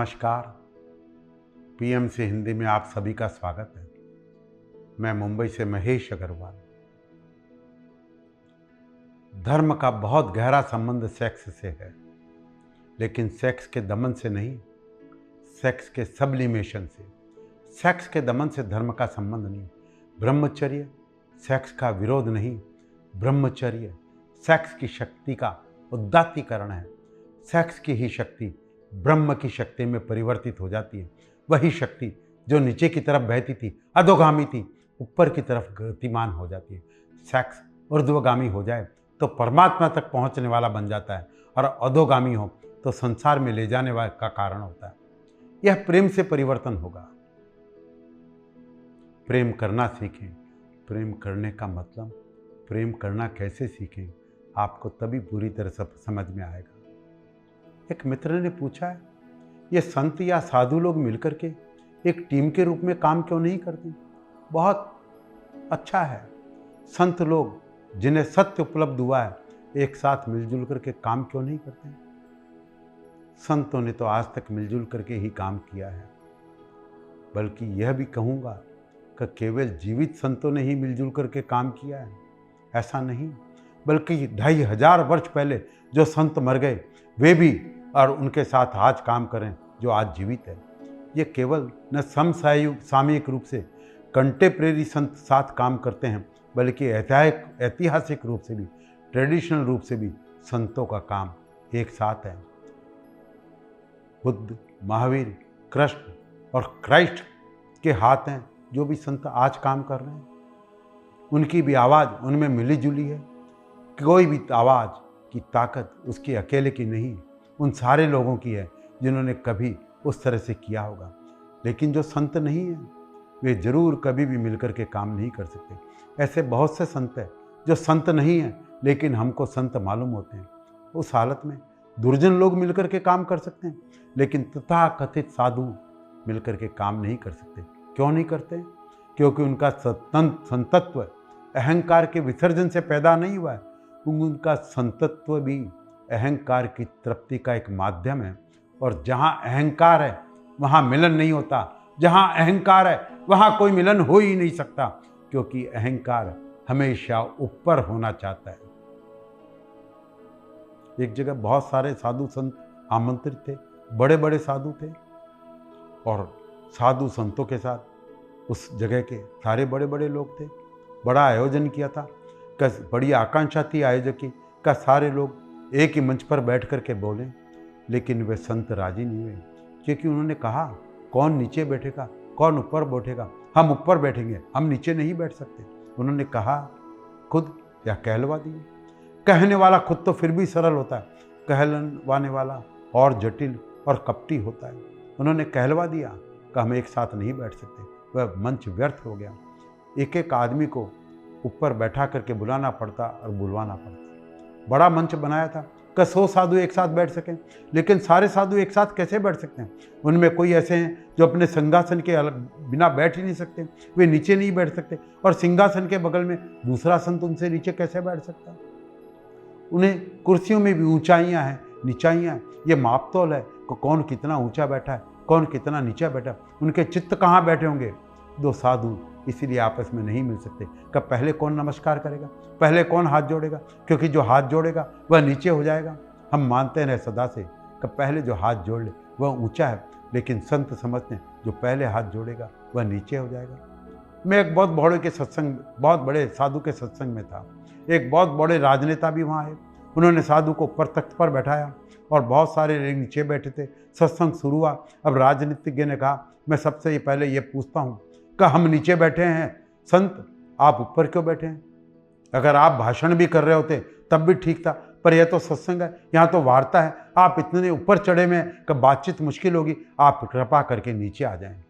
नमस्कार। पीएमसी हिंदी में आप सभी का स्वागत है। मैं मुंबई से महेश अग्रवाल। धर्म का बहुत गहरा संबंध सेक्स से है, लेकिन सेक्स के दमन से नहीं, सेक्स के सब्लिमेशन से। सेक्स के दमन से धर्म का संबंध नहीं। ब्रह्मचर्य सेक्स का विरोध नहीं, ब्रह्मचर्य सेक्स की शक्ति का उदात्तीकरण है। सेक्स की ही शक्ति ब्रह्म की शक्ति में परिवर्तित हो जाती है। वही शक्ति जो नीचे की तरफ बहती थी, अधोगामी थी, ऊपर की तरफ गतिमान हो जाती है। सेक्स ऊर्ध्वगामी हो जाए तो परमात्मा तक पहुंचने वाला बन जाता है, और अधोगामी हो तो संसार में ले जाने वाले का कारण होता है। यह प्रेम से परिवर्तन होगा। प्रेम करना सीखें। प्रेम करने का मतलब, प्रेम करना कैसे सीखें, आपको तभी पूरी तरह से समझ में आएगा। एक मित्र ने पूछा है, ये संत या साधु लोग मिलकर के एक टीम के रूप में काम क्यों नहीं करते? बहुत अच्छा है। संत लोग जिन्हें सत्य उपलब्ध हुआ है, एक साथ मिलजुल करके काम क्यों नहीं करते? संतों ने तो आज तक मिलजुल करके ही काम किया है। बल्कि यह भी कहूँगा कि केवल जीवित संतों ने ही मिलजुल करके काम किया है, ऐसा नहीं, बल्कि 2500 वर्ष पहले जो संत मर गए वे भी और उनके साथ आज काम करें जो आज जीवित है। ये केवल न समसामयिक रूप से कंटेम्प्रेरी संत साथ काम करते हैं, बल्कि ऐतिहासिक रूप से भी, ट्रेडिशनल रूप से भी संतों का काम एक साथ है। बुद्ध, महावीर, कृष्ण और क्राइस्ट के हाथ हैं जो भी संत आज काम कर रहे हैं। उनकी भी आवाज़ उनमें मिली जुली है। कोई भी आवाज़ की ताकत उसकी अकेले की नहीं, उन सारे लोगों की है जिन्होंने कभी उस तरह से किया होगा। लेकिन जो संत नहीं है वे जरूर कभी भी मिलकर के काम नहीं कर सकते। ऐसे बहुत से संत हैं जो संत नहीं हैं लेकिन हमको संत मालूम होते हैं। उस हालत में दुर्जन लोग मिलकर के काम कर सकते हैं, लेकिन तथाकथित साधु मिलकर के काम नहीं कर सकते। क्यों नहीं करते? क्योंकि उनका संतत्व अहंकार के विसर्जन से पैदा नहीं हुआ है। उनका संतत्व भी अहंकार की तृप्ति का एक माध्यम है, और जहाँ अहंकार है वहाँ मिलन नहीं होता। जहाँ अहंकार है वहाँ कोई मिलन हो ही नहीं सकता, क्योंकि अहंकार हमेशा ऊपर होना चाहता है। एक जगह बहुत सारे साधु संत आमंत्रित थे, बड़े बड़े साधु थे, और साधु संतों के साथ उस जगह के सारे बड़े बड़े लोग थे। बड़ा आयोजन किया था, बड़ी आकांक्षा थी आयोजक की का सारे लोग एक ही मंच पर बैठ कर के बोले, लेकिन वे संत राजी नहीं हुए, क्योंकि उन्होंने कहा कौन नीचे बैठेगा, कौन ऊपर बैठेगा, हम ऊपर बैठेंगे, हम नीचे नहीं बैठ सकते। उन्होंने कहा खुद या कहलवा दिए। कहने वाला खुद तो फिर भी सरल होता है, कहलवाने वाला और जटिल और कपटी होता है। उन्होंने कहलवा दिया कि हम एक साथ नहीं बैठ सकते। वह मंच व्यर्थ हो गया। एक एक आदमी को ऊपर बैठा करके बुलाना पड़ता और बुलवाना पड़ता। बड़ा मंच बनाया था कि 100 साधु एक साथ बैठ सकें, लेकिन सारे साधु एक साथ कैसे बैठ सकते हैं? उनमें कोई ऐसे हैं जो अपने सिंहासन के बिना बैठ ही नहीं सकते, वे नीचे नहीं बैठ सकते, और सिंहासन के बगल में दूसरा संत उनसे नीचे कैसे बैठ सकता? उन्हें कुर्सियों में भी ऊंचाइयाँ हैं, नीचाइयाँ हैं। ये मापतोल है कि कौन कितना ऊंचा बैठा है, कौन कितना नीचा बैठा है। उनके चित्त कहाँ बैठे होंगे? दो साधु इसीलिए आपस में नहीं मिल सकते। कब पहले कौन नमस्कार करेगा, पहले कौन हाथ जोड़ेगा? क्योंकि जो हाथ जोड़ेगा वह नीचे हो जाएगा। हम मानते हैं सदा से कि पहले जो हाथ जोड़ ले वह ऊंचा है, लेकिन संत समझते हैं जो पहले हाथ जोड़ेगा वह नीचे हो जाएगा। मैं एक बहुत बड़े साधु के सत्संग में था। एक बहुत बड़े राजनेता भी वहाँ है। उन्होंने साधु को ऊपर तख्त पर बैठाया और बहुत सारे लोग नीचे बैठे थे। सत्संग शुरू हुआ। अब राजनीतिज्ञ ने कहा, मैं सबसे पहले ये पूछता हूँ कि हम नीचे बैठे हैं, संत आप ऊपर क्यों बैठे हैं? अगर आप भाषण भी कर रहे होते तब भी ठीक था, पर यह तो सत्संग है, यहाँ तो वार्ता है। आप इतने ऊपर चढ़े में कि बातचीत मुश्किल होगी, आप कृपा करके नीचे आ जाएं।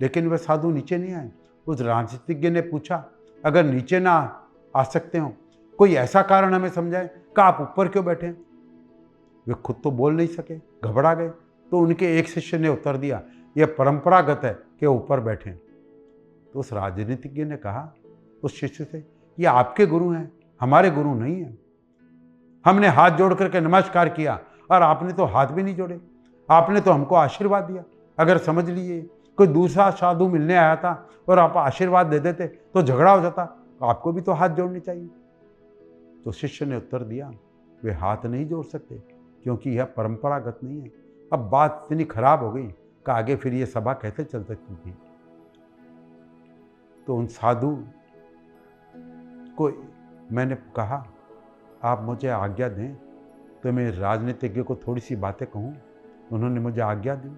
लेकिन वे साधु नीचे नहीं आए। उस राजनीतिज्ञ ने पूछा, अगर नीचे ना आ सकते हो, कोई ऐसा कारण हमें समझाए कि आप ऊपर क्यों बैठे? वे खुद तो बोल नहीं सके, घबरा गए। तो उनके एक शिष्य ने उत्तर दिया, यह परंपरागत है कि ऊपर बैठें। तो उस राजनीतिज्ञ ने कहा उस शिष्य से, ये आपके गुरु हैं, हमारे गुरु नहीं हैं। हमने हाथ जोड़ करके नमस्कार किया और आपने तो हाथ भी नहीं जोड़े। आपने तो हमको आशीर्वाद दिया। अगर समझ लीजिए कोई दूसरा साधु मिलने आया था और आप आशीर्वाद दे देते तो झगड़ा हो जाता, आपको भी तो हाथ जोड़ने चाहिए। तो शिष्य ने उत्तर दिया, वे हाथ नहीं जोड़ सकते क्योंकि यह परंपरागत नहीं है। अब बात इतनी खराब हो गई कि आगे फिर ये सभा कैसे चल सकती थी। तो उन साधु को मैंने कहा, आप मुझे आज्ञा दें तो मैं राजनीतिज्ञ को थोड़ी सी बातें कहूँ। उन्होंने मुझे आज्ञा दी।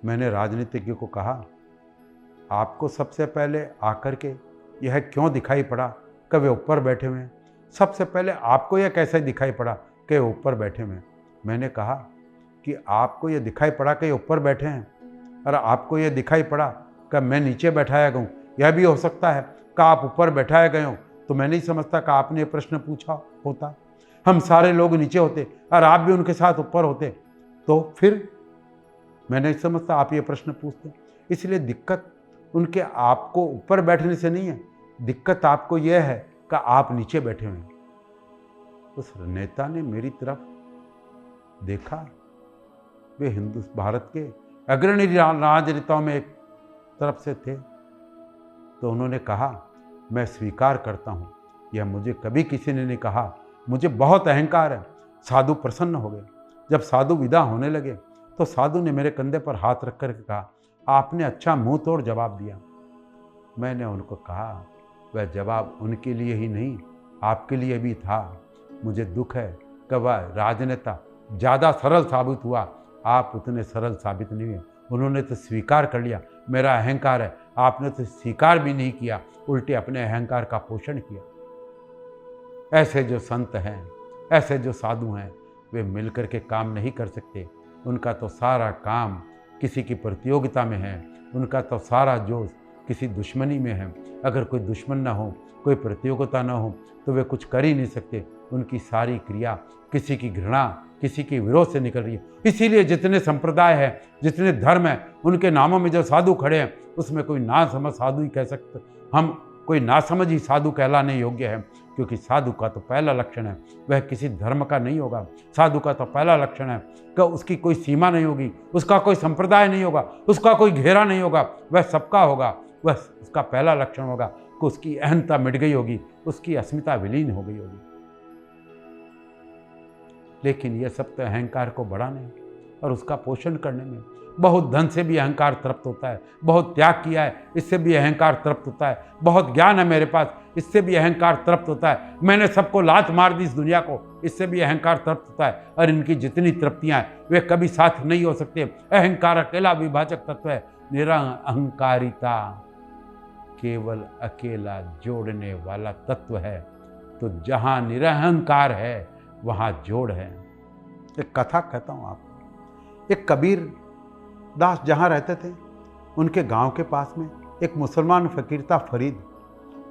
मैंने राजनीतिज्ञ को कहा, आपको सबसे पहले आकर के यह क्यों दिखाई पड़ा कि वे ऊपर बैठे हुए हैं? सबसे पहले आपको यह कैसे दिखाई पड़ा कि ऊपर बैठे हुए हैं? मैंने कहा कि आपको यह दिखाई पड़ा कि ऊपर बैठे हैं और आपको यह दिखाई पड़ा कि मैं नीचे बैठाया गया हूँ। यह भी हो सकता है कि आप ऊपर बैठाए गए हो, तो मैं नहीं समझता कि आपने प्रश्न पूछा होता। हम सारे लोग नीचे होते और आप भी उनके साथ ऊपर होते, तो फिर मैं नहीं समझता आप ये प्रश्न पूछते। इसलिए दिक्कत उनके आपको ऊपर बैठने से नहीं है, दिक्कत आपको यह है कि आप नीचे बैठे हुए हैं। उस नेता ने मेरी तरफ देखा। वे भारत के अग्रणी राजनेताओं में एक तरफ से थे। तो उन्होंने कहा, मैं स्वीकार करता हूँ, यह मुझे कभी किसी ने नहीं कहा, मुझे बहुत अहंकार है। साधु प्रसन्न हो गए। जब साधु विदा होने लगे तो साधु ने मेरे कंधे पर हाथ रख कर कहा, आपने अच्छा मुंह तोड़ जवाब दिया। मैंने उनको कहा, वह जवाब उनके लिए ही नहीं आपके लिए भी था। मुझे दुख है कि वह राजनेता ज़्यादा सरल साबित हुआ, आप उतने सरल साबित नहीं हुए। उन्होंने तो स्वीकार कर लिया मेरा अहंकार है, आपने तो स्वीकार भी नहीं किया, उल्टे अपने अहंकार का पोषण किया। ऐसे जो संत हैं, ऐसे जो साधु हैं, वे मिलकर के काम नहीं कर सकते। उनका तो सारा काम किसी की प्रतियोगिता में है, उनका तो सारा जोश किसी दुश्मनी में है। अगर कोई दुश्मन ना हो, कोई प्रतियोगिता ना हो, तो वे कुछ कर ही नहीं सकते। उनकी सारी क्रिया किसी की घृणा, किसी के विरोध से निकल रही है। इसीलिए जितने संप्रदाय हैं, जितने धर्म हैं, उनके नामों में जो साधु खड़े हैं, उसमें कोई नासमझ साधु ही कह सकते, हम कोई नासमझ ही साधु कहलाने योग्य है। क्योंकि साधु का तो पहला लक्षण है वह किसी धर्म का नहीं होगा। साधु का तो पहला लक्षण है कि उसकी कोई सीमा नहीं होगी, उसका कोई संप्रदाय नहीं होगा, उसका कोई घेरा नहीं होगा, वह सबका होगा। वह उसका पहला लक्षण होगा कि उसकी अहंता मिट गई होगी, उसकी अस्मिता विलीन हो गई होगी। लेकिन यह सब तो अहंकार को बढ़ाने और उसका पोषण करने में। बहुत धन से भी अहंकार तृप्त होता है, बहुत त्याग किया है इससे भी अहंकार तृप्त होता है, बहुत ज्ञान है मेरे पास इससे भी अहंकार तृप्त होता है, मैंने सबको लात मार दी इस दुनिया को, इससे भी अहंकार तृप्त होता है। और इनकी जितनी तृप्तियां हैं वे कभी साथ नहीं हो सकते। अहंकार अकेला विभाजक तत्व है, निरअहंकारिता केवल अकेला जोड़ने वाला तत्व है। तो जहां निरअहंकार है वहां जोड़ है। एक कथा कहता हूं आपको। एक कबीर दास जहाँ रहते थे, उनके गांव के पास में एक मुसलमान फकीर था फरीद।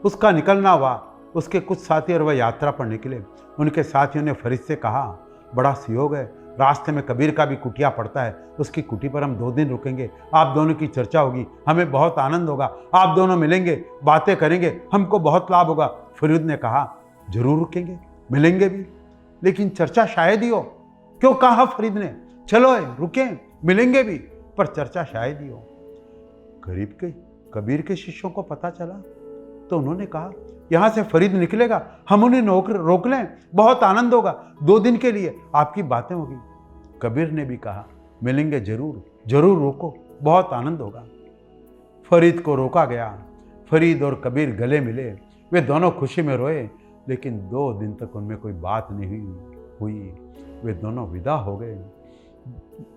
उसका निकलना हुआ, उसके कुछ साथी और वह यात्रा पर निकले। उनके साथियों ने फरीद से कहा, बड़ा सुयोग है, रास्ते में कबीर का भी कुटिया पड़ता है, उसकी कुटी पर हम 2 दिन रुकेंगे, आप दोनों की चर्चा होगी, हमें बहुत आनंद होगा, आप दोनों मिलेंगे, बातें करेंगे, हमको बहुत लाभ होगा। फरीद ने कहा, जरूर रुकेंगे, मिलेंगे भी, लेकिन चर्चा शायद ही हो। क्यों कहा फरीद ने, चलो रुकें, मिलेंगे भी, पर चर्चा शायद ही हो। गरीब के कबीर के शिष्यों को पता चला तो उन्होंने कहा, यहां से फरीद निकलेगा, हम उन्हें रोक लें, बहुत आनंद होगा, 2 दिन के लिए आपकी बातें होगी। कबीर ने भी कहा, मिलेंगे जरूर, जरूर रोको, बहुत आनंद होगा। फरीद को रोका गया। फरीद और कबीर गले मिले, वे दोनों खुशी में रोए, लेकिन 2 दिन तक उनमें कोई बात नहीं हुई। वे दोनों विदा हो गए।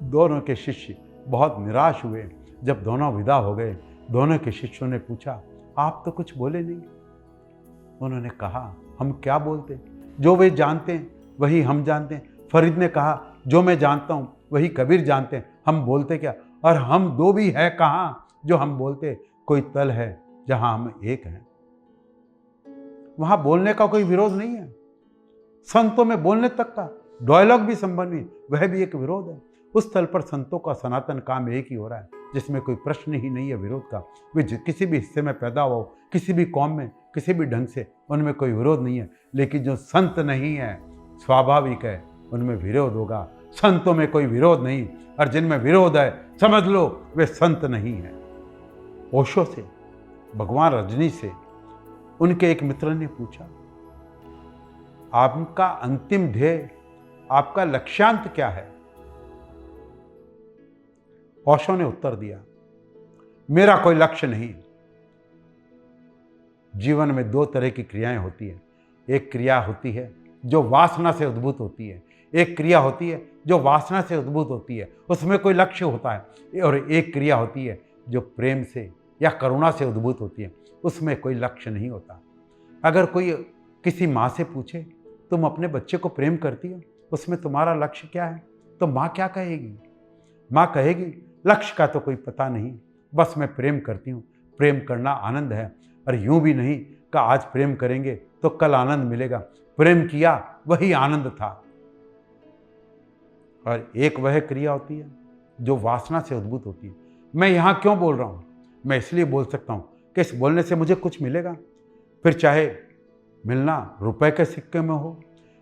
दोनों के शिष्य बहुत निराश हुए। जब दोनों विदा हो गए, दोनों के शिष्यों ने पूछा, आप तो कुछ बोले नहीं। उन्होंने कहा, हम क्या बोलते, जो वे जानते हैं वही हम जानते हैं। फरीद ने कहा, जो मैं जानता हूँ वही कबीर जानते हैं, हम बोलते क्या, और हम 2 भी है कहाँ जो हम बोलते, कोई तल है जहाँ हम एक हैं। वहाँ बोलने का कोई विरोध नहीं है। संतों में बोलने तक का डायलॉग भी संभव नहीं, वह भी एक विरोध है। उस स्थल पर संतों का सनातन काम एक ही हो रहा है, जिसमें कोई प्रश्न ही नहीं है विरोध का। वे किसी भी हिस्से में पैदा हो, किसी भी कौम में, किसी भी ढंग से, उनमें कोई विरोध नहीं है। लेकिन जो संत नहीं है, स्वाभाविक है उनमें विरोध होगा, संतों में कोई विरोध नहीं, और जिनमें विरोध है समझ लो वे संत नहीं है। ओशो से, भगवान रजनी से उनके एक मित्र ने पूछा, आपका अंतिम ध्येय, आपका लक्ष्यांत क्या है? ओशो ने उत्तर दिया, मेरा कोई लक्ष्य नहीं। जीवन में दो तरह की क्रियाएं होती है। एक क्रिया होती है जो वासना से उद्भूत होती है, एक क्रिया होती है जो वासना से उद्भूत होती है, उसमें कोई लक्ष्य होता है। और एक क्रिया होती है जो प्रेम से या करुणा से उद्भूत होती है, उसमें कोई लक्ष्य नहीं होता। अगर कोई किसी माँ से पूछे, तुम अपने बच्चे को प्रेम करती हो, उसमें तुम्हारा लक्ष्य क्या है? तो माँ क्या कहेगी? माँ कहेगी, लक्ष्य का तो कोई पता नहीं, बस मैं प्रेम करती हूँ, प्रेम करना आनंद है। और यूं भी नहीं कि आज प्रेम करेंगे तो कल आनंद मिलेगा, प्रेम किया वही आनंद था। और एक वह क्रिया होती है जो वासना से उद्भूत होती है। मैं यहाँ क्यों बोल रहा हूँ? मैं इसलिए बोल सकता हूँ कि इस बोलने से मुझे कुछ मिलेगा, फिर चाहे मिलना रुपए के सिक्के में हो,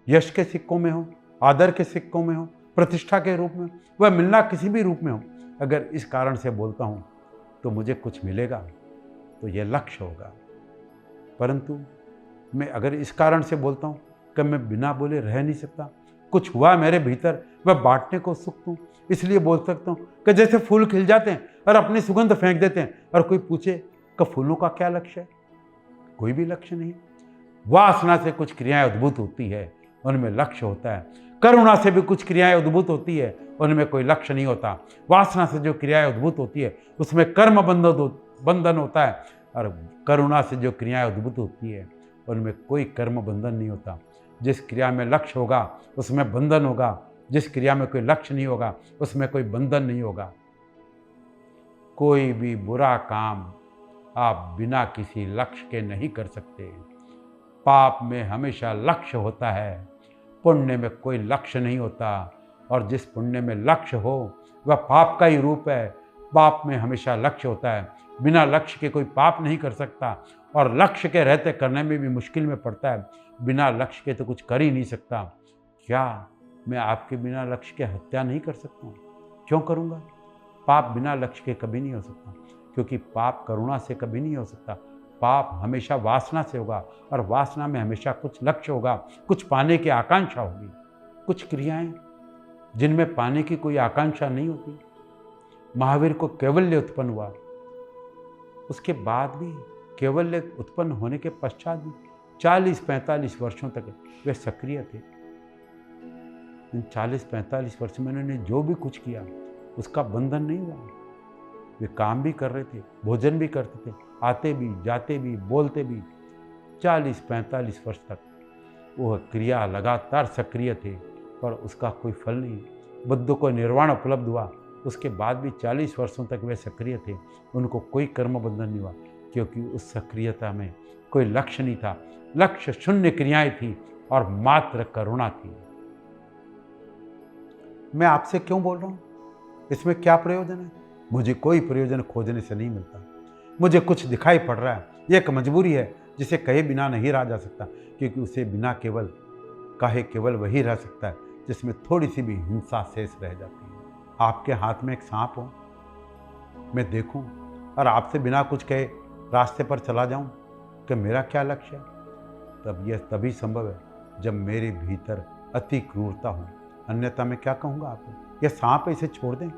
यश के सिक्कों में हो, आदर के सिक्कों में हो, प्रतिष्ठा के रूप में, वह मिलना किसी भी रूप में हो। अगर इस कारण से बोलता हूँ तो मुझे कुछ मिलेगा, तो यह लक्ष्य होगा। परंतु मैं अगर इस कारण से बोलता हूँ कि मैं बिना बोले रह नहीं सकता, कुछ हुआ मेरे भीतर, वह बांटने को उत्सुक हूँ, इसलिए बोल सकता हूँ कि जैसे फूल खिल जाते हैं और अपनी सुगंध फेंक देते हैं, और कोई पूछे कि फूलों का क्या लक्ष्य है? कोई भी लक्ष्य नहीं। वासना से कुछ क्रियाएं उद्भूत होती है, उनमें लक्ष्य होता है। करुणा से भी कुछ क्रियाएं उद्भूत होती है, उनमें कोई लक्ष्य नहीं होता। वासना से जो क्रियाएं उद्भूत होती है उसमें कर्म बंधन होता है, और करुणा से जो क्रियाएं उद्भूत होती है उनमें कोई कर्म बंधन नहीं होता। जिस क्रिया में लक्ष्य होगा उसमें बंधन होगा, जिस क्रिया में कोई लक्ष्य नहीं होगा उसमें कोई बंधन नहीं होगा। कोई भी बुरा काम आप बिना किसी लक्ष्य के नहीं कर सकते। पाप में हमेशा लक्ष्य होता है, पुण्य में कोई लक्ष्य नहीं होता। और जिस पुण्य में लक्ष्य हो वह पाप का ही रूप है। पाप में हमेशा लक्ष्य होता है, बिना लक्ष्य के कोई पाप नहीं कर सकता, और लक्ष्य के रहते करने में भी मुश्किल में पड़ता है। बिना लक्ष्य के तो कुछ कर ही नहीं सकता। क्या मैं आपके बिना लक्ष्य के हत्या नहीं कर सकता हूँ? क्यों करूँगा? पाप बिना लक्ष्य के कभी नहीं हो सकता, क्योंकि पाप करुणा से कभी नहीं हो सकता। पाप हमेशा वासना से होगा, और वासना में हमेशा कुछ लक्ष्य होगा, कुछ पाने की आकांक्षा होगी। कुछ क्रियाएं जिनमें पाने की कोई आकांक्षा नहीं होती। महावीर को कैवल्य उत्पन्न हुआ, उसके बाद भी कैवल्य उत्पन्न होने के पश्चात भी 40-45 वर्षों तक वे सक्रिय थे। इन 40-45 वर्ष में उन्होंने जो भी कुछ किया उसका बंधन नहीं हुआ। वे काम भी कर रहे थे, भोजन भी करते थे, आते भी, जाते भी, बोलते भी। 40-45 वर्ष तक वह क्रिया लगातार सक्रिय थे, पर उसका कोई फल नहीं। बुद्ध को निर्वाण उपलब्ध हुआ, उसके बाद भी 40 वर्षों तक वे सक्रिय थे, उनको कोई कर्म बंधन नहीं हुआ, क्योंकि उस सक्रियता में कोई लक्ष्य नहीं था। लक्ष्य शून्य क्रियाएं थी और मात्र करुणा थी। मैं आपसे क्यों बोल रहा हूँ? इसमें क्या प्रयोजन है? मुझे कोई प्रयोजन खोजने से नहीं मिलता। मुझे कुछ दिखाई पड़ रहा है, ये एक मजबूरी है जिसे कहे बिना नहीं रहा जा सकता, क्योंकि उसे बिना केवल कहे केवल वही रह सकता है जिसमें थोड़ी सी भी हिंसा शेष रह जाती है। आपके हाथ में एक सांप हो, मैं देखूं और आपसे बिना कुछ कहे रास्ते पर चला जाऊं कि मेरा क्या लक्ष्य है? तब यह तभी संभव है जब मेरे भीतर अति क्रूरता हो, अन्यथा मैं क्या कहूँगा आपको? यह सांप है, इसे छोड़ दें।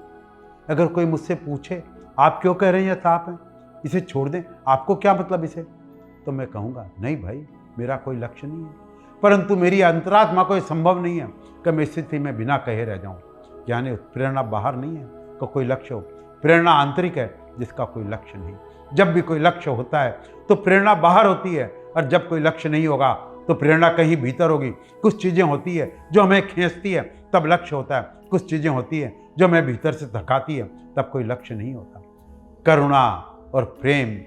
अगर कोई मुझसे पूछे आप क्यों कह रहे हैं यह सांप है, इसे छोड़ दें, आपको क्या मतलब इसे? तो मैं कहूँगा नहीं भाई, मेरा कोई लक्ष्य नहीं है। परंतु मेरी अंतरात्मा को यह संभव नहीं है कि मैं स्थिति में बिना कहे रह जाऊँ। यानी प्रेरणा बाहर नहीं है तो कोई लक्ष्य हो, प्रेरणा आंतरिक है जिसका कोई लक्ष्य नहीं। जब भी कोई लक्ष्य होता है तो प्रेरणा बाहर होती है, और जब कोई लक्ष्य नहीं होगा तो प्रेरणा कहीं भीतर होगी। कुछ चीज़ें होती है जो हमें खींचती है, तब लक्ष्य होता है। कुछ चीज़ें होती है जो हमें भीतर से धकाती है, तब कोई लक्ष्य नहीं होता। करुणा और प्रेम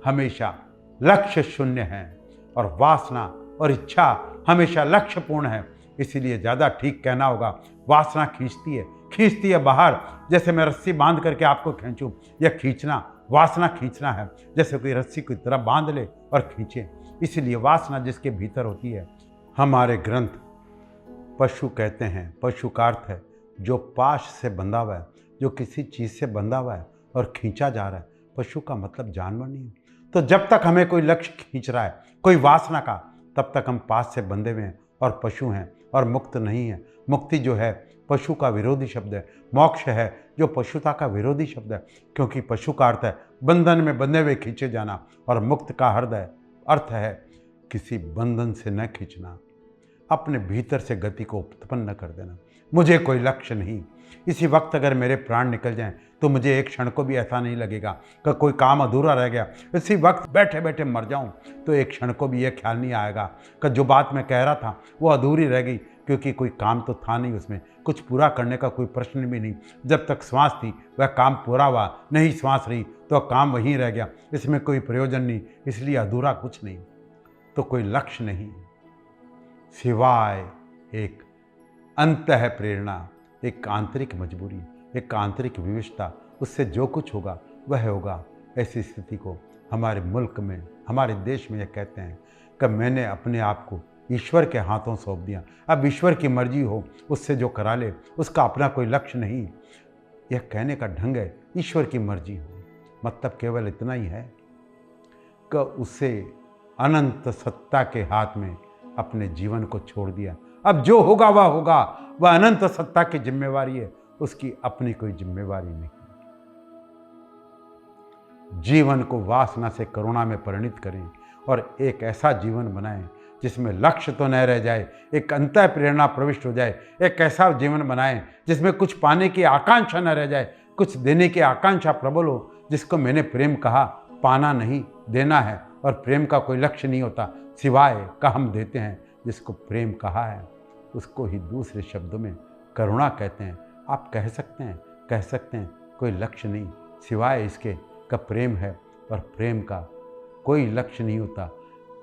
हमेशा लक्ष्य शून्य है, और वासना और इच्छा हमेशा लक्ष्यपूर्ण है। इसीलिए ज़्यादा ठीक कहना होगा, वासना खींचती है बाहर। जैसे मैं रस्सी बांध करके आपको खींचूं, यह खींचना, वासना खींचना है। जैसे कोई रस्सी की तरह बांध ले और खींचे। इसलिए वासना जिसके भीतर होती है, हमारे ग्रंथ पशु कहते हैं, पशु का अर्थ है जो पाश से बंधा हुआ है, जो किसी चीज़ से बंधा हुआ है और खींचा जा रहा है, पशु का मतलब जानवर नहीं है। तो जब तक हमें कोई लक्ष्य खींच रहा है, कोई वासना का, तब तक हम पास से बंधे हुए हैं और पशु हैं और मुक्त नहीं है। मुक्ति जो है पशु का विरोधी शब्द है, मोक्ष है जो पशुता का विरोधी शब्द है, क्योंकि पशु का अर्थ है बंधन में बंधे हुए खींचे जाना और मुक्त का अर्थ है किसी बंधन से न खींचना, अपने भीतर से गति को उत्पन्न कर देना। मुझे कोई लक्ष्य नहीं। इसी वक्त अगर मेरे प्राण निकल जाएं तो मुझे एक क्षण को भी ऐसा नहीं लगेगा कि कोई काम अधूरा रह गया। इसी वक्त बैठे बैठे मर जाऊं तो एक क्षण को भी यह ख्याल नहीं आएगा कि जो बात मैं कह रहा था वो अधूरी रह गई, क्योंकि कोई काम तो था नहीं, उसमें कुछ पूरा करने का कोई प्रश्न भी नहीं। जब तक श्वास थी वह काम पूरा हुआ, नहीं श्वास रही तो काम वहीं रह गया। इसमें कोई प्रयोजन नहीं, इसलिए अधूरा कुछ नहीं। तो कोई लक्ष्य नहीं सिवाय एक अंतः प्रेरणा, एक आंतरिक मजबूरी, एक आंतरिक विवशता। उससे जो कुछ होगा वह होगा। ऐसी स्थिति को हमारे मुल्क में, हमारे देश में यह कहते हैं कि मैंने अपने आप को ईश्वर के हाथों सौंप दिया। अब ईश्वर की मर्जी हो, उससे जो करा ले, उसका अपना कोई लक्ष्य नहीं। यह कहने का ढंग है ईश्वर की मर्जी हो, मतलब केवल इतना ही है कि उसे अनंत सत्ता के हाथ में अपने जीवन को छोड़ दिया। अब जो होगा वह होगा, वह अनंत सत्ता की जिम्मेवारी है, उसकी अपनी कोई जिम्मेवारी नहीं। जीवन को वासना से करुणा में परिणित करें और एक ऐसा जीवन बनाएं जिसमें लक्ष्य तो न रह जाए, एक अंतः प्रेरणा प्रविष्ट हो जाए। एक ऐसा जीवन बनाएं जिसमें कुछ पाने की आकांक्षा न रह जाए, कुछ देने की आकांक्षा प्रबल हो। जिसको मैंने प्रेम कहा, पाना नहीं देना है, और प्रेम का कोई लक्ष्य नहीं होता सिवाय का हम देते हैं। जिसको प्रेम कहा है उसको ही दूसरे शब्दों में करुणा कहते हैं। आप कह सकते हैं कोई लक्ष्य नहीं सिवाय इसके का प्रेम है, और प्रेम का कोई लक्ष्य नहीं होता।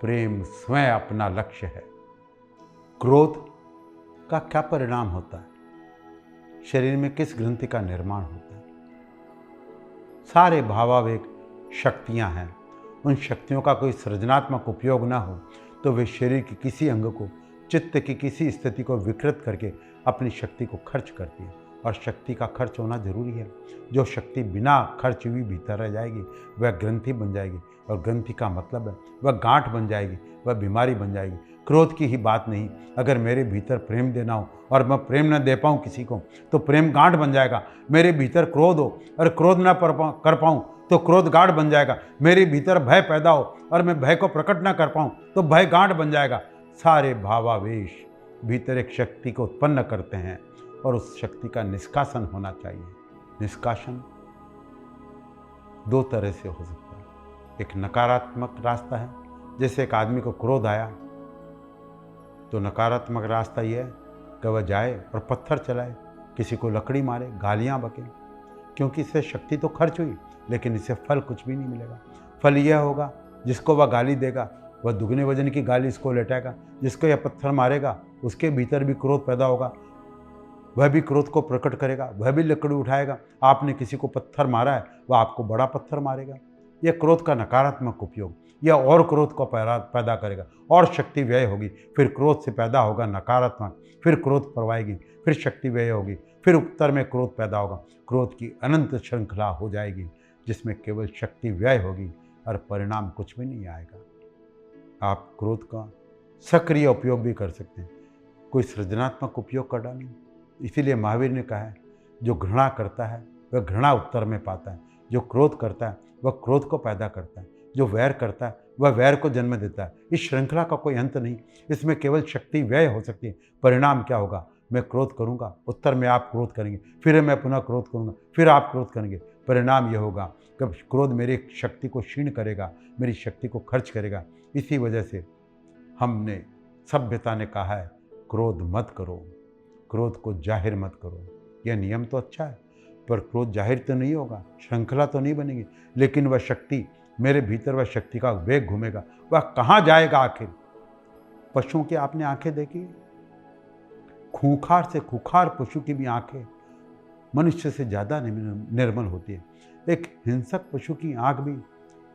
प्रेम स्वयं अपना लक्ष्य है। क्रोध का क्या परिणाम होता है? शरीर में किस ग्रंथि का निर्माण होता है? सारे भावावेग शक्तियां हैं। उन शक्तियों का कोई सृजनात्मक उपयोग ना हो तो वे शरीर के किसी अंग को, चित्त की किसी स्थिति को विकृत करके अपनी शक्ति को खर्च करती है। और शक्ति का खर्च होना जरूरी है। जो शक्ति बिना खर्च हुई भीतर रह जाएगी वह ग्रंथि बन जाएगी, और ग्रंथि का मतलब है वह गांठ बन जाएगी, वह बीमारी बन जाएगी। क्रोध की ही बात नहीं, अगर मेरे भीतर प्रेम देना हो और मैं प्रेम न दे पाऊँ किसी को तो प्रेम गांठ बन जाएगा। मेरे भीतर क्रोध हो और क्रोध न कर पाऊँ तो क्रोध गांठ बन जाएगा। मेरे भीतर भय पैदा हो और मैं भय को प्रकट न कर पाऊँ तो भय गांठ बन जाएगा। सारे भावावेश भीतर एक शक्ति को उत्पन्न करते हैं और उस शक्ति का निष्कासन होना चाहिए। निष्कासन दो तरह से हो सकता है। एक नकारात्मक रास्ता है, जैसे एक आदमी को क्रोध आया तो नकारात्मक रास्ता यह है कि वह जाए और पत्थर चलाए, किसी को लकड़ी मारे, गालियां बके, क्योंकि इससे शक्ति तो खर्च हुई लेकिन इससे फल कुछ भी नहीं मिलेगा। फल यह होगा जिसको वह गाली देगा वह दुगने वजन की गाली इसको लेटाएगा, जिसको यह पत्थर मारेगा उसके भीतर भी क्रोध पैदा होगा, वह भी क्रोध को प्रकट करेगा, वह भी लकड़ी उठाएगा। आपने किसी को पत्थर मारा है, वह आपको बड़ा पत्थर मारेगा। यह क्रोध का नकारात्मक उपयोग, यह और क्रोध को पैदा करेगा और शक्ति व्यय होगी। फिर क्रोध से पैदा होगा नकारात्मक, फिर क्रोध परवाएगी, फिर शक्ति व्यय होगी, फिर उत्तर में क्रोध पैदा होगा। क्रोध की अनंत श्रृंखला हो जाएगी जिसमें केवल शक्ति व्यय होगी और परिणाम कुछ भी नहीं आएगा। आप क्रोध का सक्रिय उपयोग भी कर सकते हैं, कोई सृजनात्मक उपयोग करना नहीं। इसीलिए महावीर ने कहा है जो घृणा करता है वह घृणा उत्तर में पाता है, जो क्रोध करता है वह क्रोध को पैदा करता है, जो वैर करता है वह वैर को जन्म देता है। इस श्रृंखला का कोई अंत नहीं, इसमें केवल शक्ति व्यय हो सकती है। परिणाम क्या होगा? मैं क्रोध करूंगा, उत्तर में आप क्रोध करेंगे, फिर मैं पुनः क्रोध करूंगा, फिर आप क्रोध करेंगे। परिणाम यह होगा कि क्रोध मेरी शक्ति को क्षीण करेगा, मेरी शक्ति को खर्च करेगा। इसी वजह से हमने, सभ्यता ने कहा है क्रोध मत करो, क्रोध को जाहिर मत करो। यह नियम तो अच्छा है, पर क्रोध जाहिर तो नहीं होगा, श्रृंखला तो नहीं बनेगी, लेकिन वह शक्ति मेरे भीतर, वह शक्ति का वेग घूमेगा, वह कहाँ जाएगा आखिर? पशुओं की आपने आंखें देखी? खूंखार से खूंखार पशु की भी आंखें मनुष्य से ज़्यादा निर्मल होती है। एक हिंसक पशु की आंख भी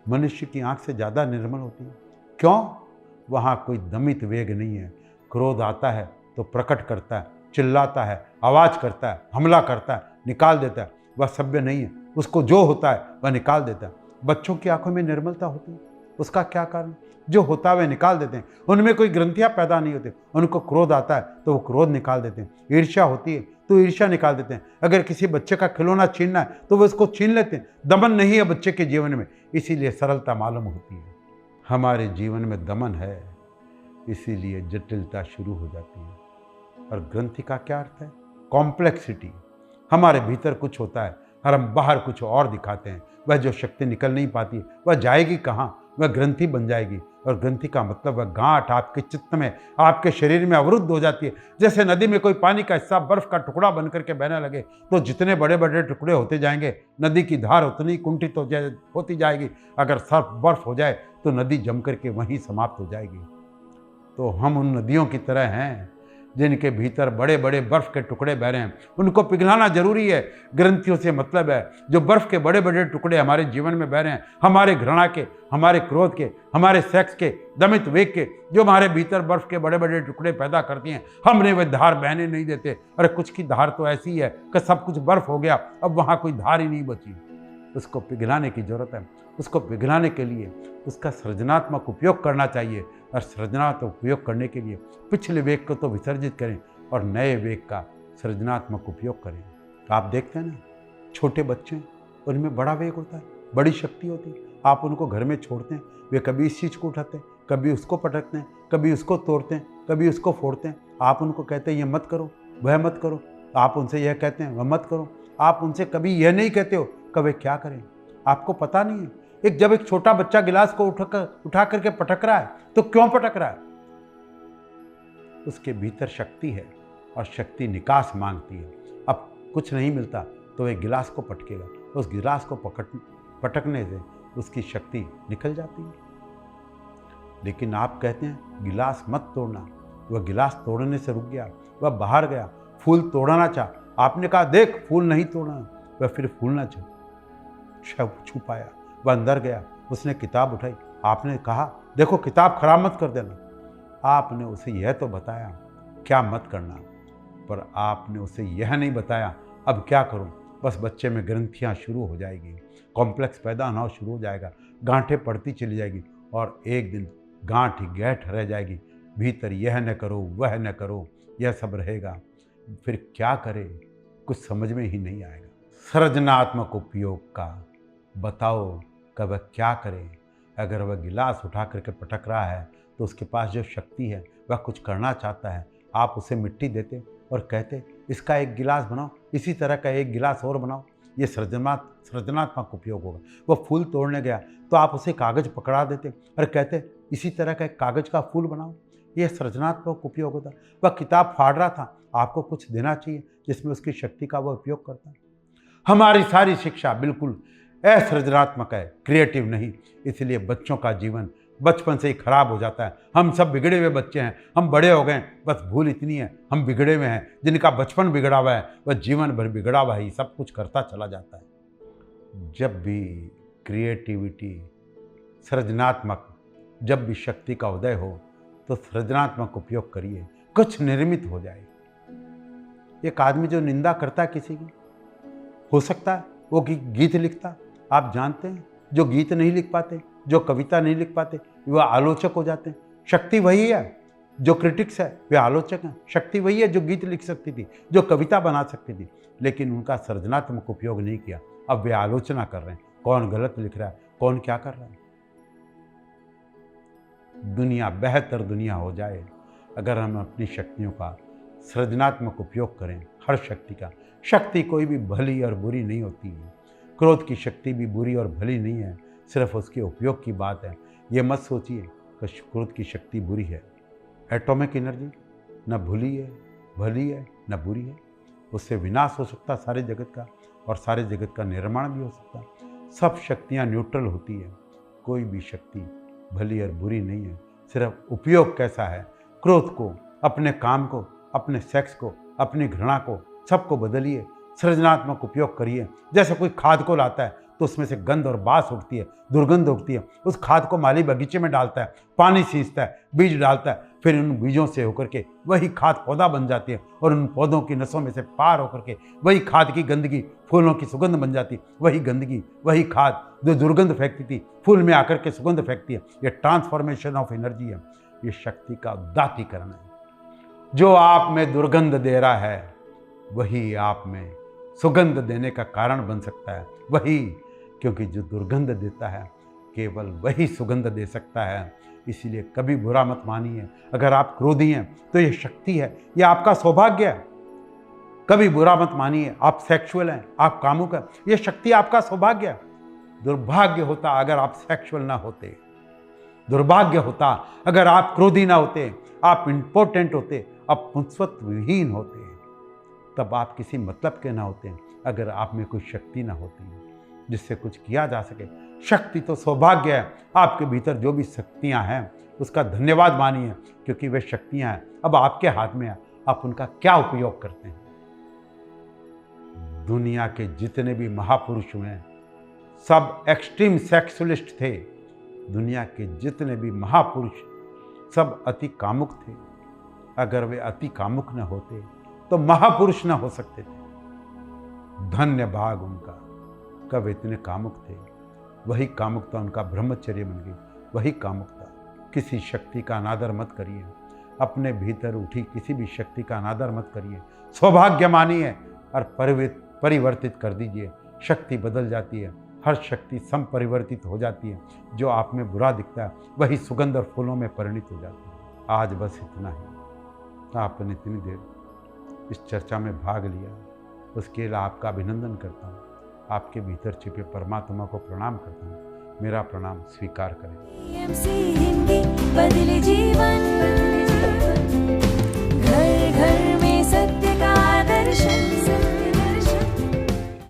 मनुष्य की आंख से ज़्यादा निर्मल होती है। क्यों? वहाँ कोई दमित वेग नहीं है। क्रोध आता है तो प्रकट करता है, चिल्लाता है, आवाज़ करता है, हमला करता है, निकाल देता है, वह सभ्य नहीं है। उसको जो होता है वह निकाल देता है। बच्चों की आंखों में निर्मलता होती है, उसका क्या कारण? जो होता है वह निकाल देते हैं। उनमें कोई ग्रंथियां पैदा नहीं होती। उनको क्रोध आता है तो वो क्रोध निकाल देते हैं। ईर्ष्या होती है तो ईर्ष्या निकाल देते हैं। अगर किसी बच्चे का खिलौना छीनना है तो वो उसको छीन लेते हैं। दमन नहीं है बच्चे के जीवन में, इसीलिए सरलता मालूम होती है। हमारे जीवन में दमन है, इसीलिए जटिलता शुरू हो जाती है। और ग्रंथि का क्या अर्थ है? कॉम्प्लेक्सिटी। हमारे भीतर कुछ होता है और हम बाहर कुछ और दिखाते हैं। वह जो शक्ति निकल नहीं पाती वह जाएगी कहाँ? वह ग्रंथि बन जाएगी। और ग्रंथि का मतलब वह गांठ आपके चित्त में, आपके शरीर में अवरुद्ध हो जाती है। जैसे नदी में कोई पानी का हिस्सा बर्फ का टुकड़ा बन करके बहने लगे तो जितने बड़े बड़े टुकड़े होते जाएंगे नदी की धार उतनी कुंठित होती जाएगी। अगर सर्फ बर्फ हो जाए तो नदी जम करके वहीं समाप्त हो जाएगी। तो हम उन नदियों की तरह हैं जिनके भीतर बड़े बड़े बर्फ के टुकड़े बह रहे हैं। उनको पिघलाना जरूरी है। ग्रंथियों से मतलब है जो बर्फ के बड़े बड़े टुकड़े हमारे जीवन में बह रहे हैं, हमारे घृणा के, हमारे क्रोध के, हमारे सेक्स के, दमित वेग के, जो हमारे भीतर बर्फ के बड़े बड़े टुकड़े पैदा करती हैं, हमने वह धार बहने नहीं देते। अरे कुछ की धार तो ऐसी है कि सब कुछ बर्फ हो गया, अब वहाँ कोई धार ही नहीं बची। उसको पिघलाने की जरूरत है। उसको पिघलाने के लिए उसका सृजनात्मक उपयोग करना चाहिए। और सृजनात्मक उपयोग करने के लिए पिछले वेग को तो विसर्जित करें और नए वेग का सृजनात्मक उपयोग करें। आप देखते हैं ना, छोटे बच्चे उनमें बड़ा वेग होता है, बड़ी शक्ति होती है। आप उनको घर में छोड़ते हैं, वे कभी इस चीज़ को उठाते हैं, कभी उसको पटकते हैं, कभी उसको तोड़ते हैं, कभी उसको फोड़ते हैं। आप उनको कहते हैं ये मत करो, वह मत करो। आप उनसे यह कहते हैं वह मत करो। आप उनसे कभी यह नहीं कहते हो कि वे क्या करें। आपको पता नहीं है जब एक छोटा बच्चा गिलास को उठा करके पटक रहा है तो क्यों पटक रहा है? उसके भीतर शक्ति है और शक्ति निकास मांगती है। अब कुछ नहीं मिलता तो वह गिलास को पटकेगा। उस गिलास को पटकने से उसकी शक्ति निकल जाती है। लेकिन आप कहते हैं गिलास मत तोड़ना। वह गिलास तोड़ने से रुक गया, वह बाहर गया, फूल तोड़ना चाहा। आपने कहा देख फूल नहीं तोड़ना, वह फिर फूल ना छुपाया। वह अंदर गया, उसने किताब उठाई। आपने कहा देखो किताब खराब मत कर देना। आपने उसे यह तो बताया क्या मत करना, पर आपने उसे यह नहीं बताया अब क्या करूं। बस बच्चे में ग्रंथियां शुरू हो जाएगी, कॉम्प्लेक्स पैदा होना शुरू हो जाएगा, गांठें पड़ती चली जाएगी और एक दिन गांठ ही गैठ रह जाएगी। भीतर यह न करो वह न करो, यह सब रहेगा। फिर क्या करे कुछ समझ में ही नहीं आएगा। सृजनात्मक उपयोग का बताओ कि वह क्या करे। अगर वह गिलास उठा करके पटक रहा है तो उसके पास जो शक्ति है वह कुछ करना चाहता है। आप उसे मिट्टी देते और कहते इसका एक गिलास बनाओ, इसी तरह का एक गिलास और बनाओ, ये सृजनात्मक उपयोग होगा। वह फूल तोड़ने गया तो आप उसे कागज़ पकड़ा देते और कहते इसी तरह का एक कागज़ का फूल बनाओ, यह सृजनात्मक उपयोग होता। वह किताब फाड़ रहा था, आपको कुछ देना चाहिए जिसमें उसकी शक्ति का वह उपयोग करता है। हमारी सारी शिक्षा बिल्कुल असृजनात्मक है, क्रिएटिव नहीं। इसलिए बच्चों का जीवन बचपन से ही खराब हो जाता है। हम सब बिगड़े हुए बच्चे हैं, हम बड़े हो गए, बस भूल इतनी है हम बिगड़े हुए हैं। जिनका बचपन बिगड़ा हुआ है वह जीवन भर बिगड़ा हुआ ही सब कुछ करता चला जाता है। जब भी क्रिएटिविटी, सृजनात्मक, जब भी शक्ति का उदय हो तो सृजनात्मक उपयोग करिए, कुछ निर्मित हो जाए। एक आदमी जो निंदा करता है किसी की, हो सकता है वो गीत लिखता। आप जानते हैं जो गीत नहीं लिख पाते, जो कविता नहीं लिख पाते, वह आलोचक हो जाते हैं। शक्ति वही है, जो क्रिटिक्स है वे आलोचक हैं। शक्ति वही है जो गीत लिख सकती थी, जो कविता बना सकती थी, लेकिन उनका सृजनात्मक उपयोग नहीं किया। अब वे आलोचना कर रहे हैं, कौन गलत लिख रहा है, कौन क्या कर रहा है। दुनिया बेहतर दुनिया हो जाए अगर हम अपनी शक्तियों का सृजनात्मक उपयोग करें। हर शक्ति का, शक्ति कोई भी भली और बुरी नहीं होती है। क्रोध की शक्ति भी बुरी और भली नहीं है, सिर्फ उसके उपयोग की बात है। ये मत सोचिए कि क्रोध की शक्ति बुरी है। एटॉमिक एनर्जी न भली है न बुरी है। उससे विनाश हो सकता सारे जगत का और सारे जगत का निर्माण भी हो सकता। सब शक्तियाँ न्यूट्रल होती है, कोई भी शक्ति भली और बुरी नहीं है, सिर्फ उपयोग कैसा है। क्रोध को, अपने काम को, अपने सेक्स को, अपनी घृणा को, सबको बदलिए, सृजनात्मक उपयोग करिए। जैसे कोई खाद को लाता है तो उसमें से गंध और बास उठती है, दुर्गंध उठती है। उस खाद को माली बगीचे में डालता है, पानी सींचता है, बीज डालता है, फिर उन बीजों से होकर के वही खाद पौधा बन जाती है और उन पौधों की नसों में से पार होकर के वही खाद की गंदगी फूलों की सुगंध बन जाती है। वही गंदगी वही खाद जो दुर्गंध फेंकती थी फूल में आकर के सुगंध फेंकती है। ये ट्रांसफॉर्मेशन ऑफ एनर्जी है, ये शक्ति का उदात्तीकरण है। जो आप में दुर्गंध दे रहा है वही आप में सुगंध देने का कारण बन सकता है। वही, क्योंकि जो दुर्गंध देता है केवल वही सुगंध दे सकता है। इसीलिए कभी बुरा मत मानिए। अगर आप क्रोधी हैं तो ये शक्ति है, ये आपका सौभाग्य है। कभी बुरा मत मानिए। आप सेक्सुअल हैं, आप कामुक हैं, ये शक्ति आपका सौभाग्य है। दुर्भाग्य होता अगर आप सेक्सुअल ना होते, दुर्भाग्य होता अगर आप क्रोधी ना होते, आप इम्पोर्टेंट होते, आप पुंसत्व विहीन होते, तब आप किसी मतलब के ना होते अगर आप में कोई शक्ति ना होती जिससे कुछ किया जा सके। शक्ति तो सौभाग्य है। आपके भीतर जो भी शक्तियां हैं उसका धन्यवाद मानिए, क्योंकि वे शक्तियां हैं अब आपके हाथ में है। आप उनका क्या उपयोग करते हैं। दुनिया के जितने भी महापुरुष हुए हैं सब एक्सट्रीम सेक्सुअलिस्ट थे। दुनिया के जितने भी महापुरुष सब अति कामुक थे। अगर वे अति कामुक न होते तो महापुरुष न हो सकते थे। धन्य भाग उनका, कब इतने कामुक थे। वही कामुकता उनका ब्रह्मचर्य बन गई। वही कामुकता। किसी शक्ति का अनादर मत करिए। अपने भीतर उठी किसी भी शक्ति का अनादर मत करिए। सौभाग्य मानिए और परिवर्तित कर दीजिए। शक्ति बदल जाती है। हर शक्ति संपरिवर्तित हो जाती है। जो आप में बुरा दिखता है वही सुगंध और फूलों में परिणित हो जाती है। आज बस इतना ही। आपने इतनी देर इस चर्चा में भाग लिया, उसके लिए आपका अभिनंदन करता हूँ। आपके भीतर छिपे परमात्मा को प्रणाम करता हूँ। मेरा प्रणाम स्वीकार करें। बदले जीवन।